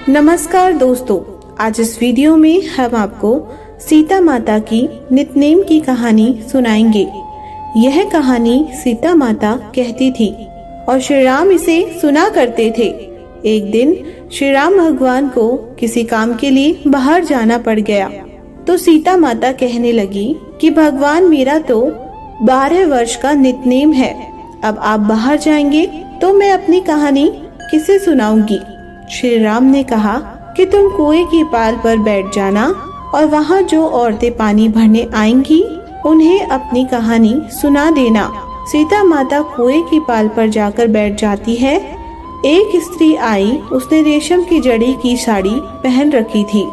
नमस्कार दोस्तों, आज इस वीडियो में हम आपको सीता माता की नितनेम की कहानी सुनाएंगे। यह कहानी सीता माता कहती थी और श्री राम इसे सुना करते थे। एक दिन श्री राम भगवान को किसी काम के लिए बाहर जाना पड़ गया तो सीता माता कहने लगी कि भगवान, मेरा तो 12 वर्ष का नितनेम है। अब आप बाहर जाएंगे तो मैं अपनी कहानी किसे सुनाऊंगी। श्री राम ने कहा कि तुम कुएं की पाल पर बैठ जाना और वहाँ जो औरतें पानी भरने आएंगी उन्हें अपनी कहानी सुना देना। सीता माता कुएं की पाल पर जाकर बैठ जाती है। एक स्त्री आई, उसने रेशम की जड़ी की साड़ी पहन रखी थी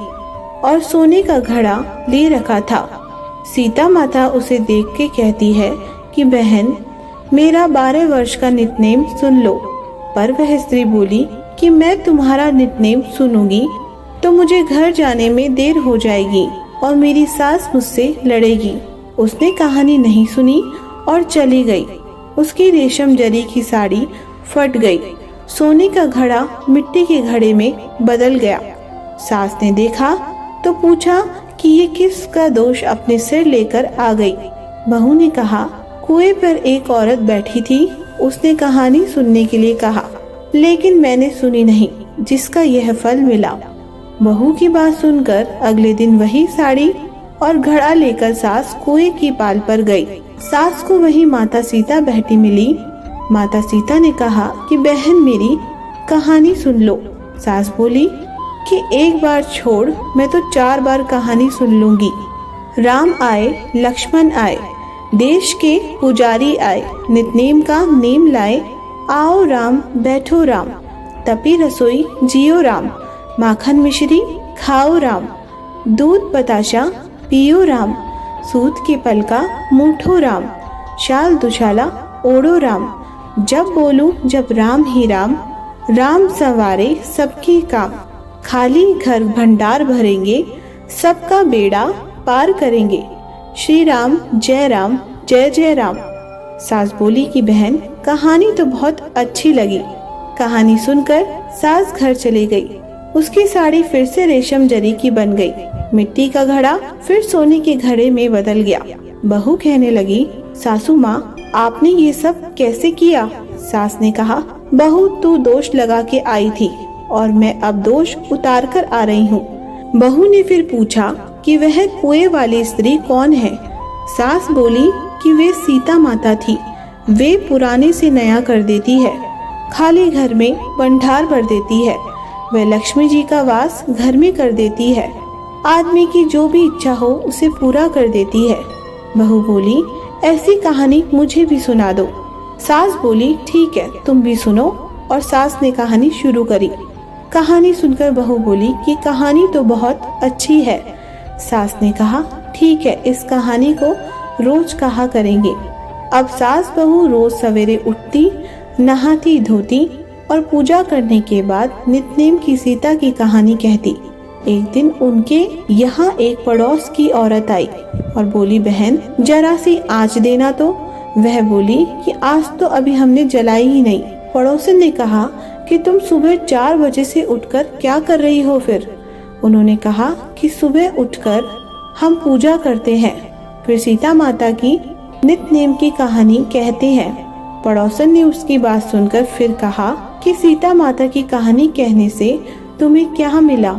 और सोने का घड़ा ले रखा था। सीता माता उसे देख के कहती है कि बहन, मेरा 12 वर्ष का नितनेम सुन लो। पर वह स्त्री बोली कि मैं तुम्हारा नितनेम सुनूंगी तो मुझे घर जाने में देर हो जाएगी और मेरी सास मुझसे लड़ेगी। उसने कहानी नहीं सुनी और चली गई। उसकी रेशम जरी की साड़ी फट गई, सोने का घड़ा मिट्टी के घड़े में बदल गया। सास ने देखा तो पूछा कि ये किसका दोष अपने सिर लेकर आ गई। बहू ने कहा, कुएं पर एक औरत बैठी थी, उसने कहानी सुनने के लिए कहा, लेकिन मैंने सुनी नहीं, जिसका यह फल मिला। बहू की बात सुनकर अगले दिन वही साड़ी और घड़ा लेकर सास कुएं की पाल पर गई। सास को वही माता सीता बैठी मिली। माता सीता ने कहा कि बहन, मेरी कहानी सुन लो। सास बोली कि एक बार छोड़, मैं तो 4 बार कहानी सुन लूंगी। राम आए, लक्ष्मण आए, देश के पुजारी आए, नितनेम का नेम लाए। आओ राम, बैठो राम, तपी रसोई जियो राम, माखन मिश्री खाओ राम, दूध बताशा पियो राम, सूत की पलका मूठो राम, शाल दुशाला ओढ़ो राम। जब बोलूं जब राम ही राम, राम संवारे सबके काम। खाली घर भंडार भरेंगे, सबका बेड़ा पार करेंगे। श्री राम जय जय राम। सास बोली कि बहन, कहानी तो बहुत अच्छी लगी। कहानी सुनकर सास घर चली गई। उसकी साड़ी फिर से रेशम जरी की बन गई। मिट्टी का घड़ा फिर सोने के घड़े में बदल गया। बहू कहने लगी, सासू माँ, आपने ये सब कैसे किया? सास ने कहा, बहू, तू दोष लगा के आई थी और मैं अब दोष उतार कर आ रही हूँ। बहू ने फिर पूछा कि वह कुएं वाली स्त्री कौन है? सास बोली कि वे सीता माता थी। वे पुराने से नया कर देती है, खाली घर में भंडार भर देती है। वह लक्ष्मी जी का वास घर में कर देती है। आदमी की जो भी इच्छा हो उसे पूरा कर देती है। बहू बोली, ऐसी कहानी मुझे भी सुना दो। सास बोली, ठीक है, तुम भी सुनो। और सास ने कहानी शुरू करी। कहानी सुनकर बहू बोली कि कहानी तो बहुत अच्छी है। सास ने कहा, ठीक है, इस कहानी को रोज कहा करेंगे। अब सास बहू रोज सवेरे उठती, नहाती धोती और पूजा करने के बाद नितनेम की सीता की कहानी कहती। एक दिन उनके यहाँ एक पड़ोस की औरत आई और बोली, बहन, जरा सी आँच देना तो। वह बोली कि आज तो अभी हमने जलाई ही नहीं। पड़ोसन ने कहा कि तुम सुबह 4 बजे से उठकर क्या कर रही हो? फिर उन्होंने कहा कि सुबह उठकर हम पूजा करते हैं। फिर सीता माता की नितनेम की कहानी कहते हैं। पड़ोसन ने उसकी बात सुनकर फिर कहा कि सीता माता की कहानी कहने से तुम्हें क्या मिला?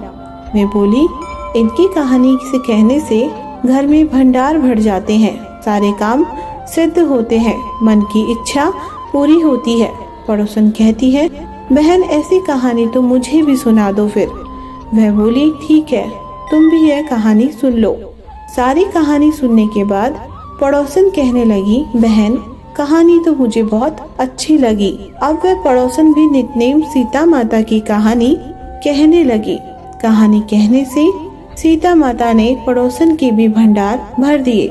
मैं बोली, इनकी कहानी से कहने से घर में भंडार भर जाते हैं, सारे काम सिद्ध होते हैं, मन की इच्छा पूरी होती है। पड़ोसन कहती है, बहन, ऐसी कहानी तो मुझे भी सुना दो। फिर वह बोली, ठीक है, तुम भी यह कहानी सुन लो। सारी कहानी सुनने के बाद पड़ोसन कहने लगी, बहन, कहानी तो मुझे बहुत अच्छी लगी। अब वह पड़ोसन भी नितनेम सीता माता की कहानी कहने लगी। कहानी कहने से सीता माता ने पड़ोसन के भी भंडार भर दिए।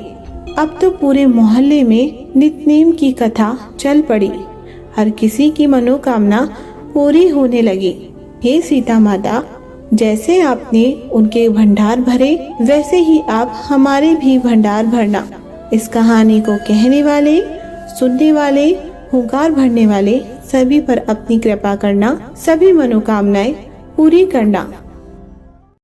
अब तो पूरे मोहल्ले में नितनेम की कथा चल पड़ी। हर किसी की मनोकामना पूरी होने लगी। हे सीता माता, जैसे आपने उनके भंडार भरे, वैसे ही आप हमारे भी भंडार भरना। इस कहानी को कहने वाले, सुनने वाले, हुंकार भरने वाले सभी पर अपनी कृपा करना। सभी मनोकामनाएं पूरी करना।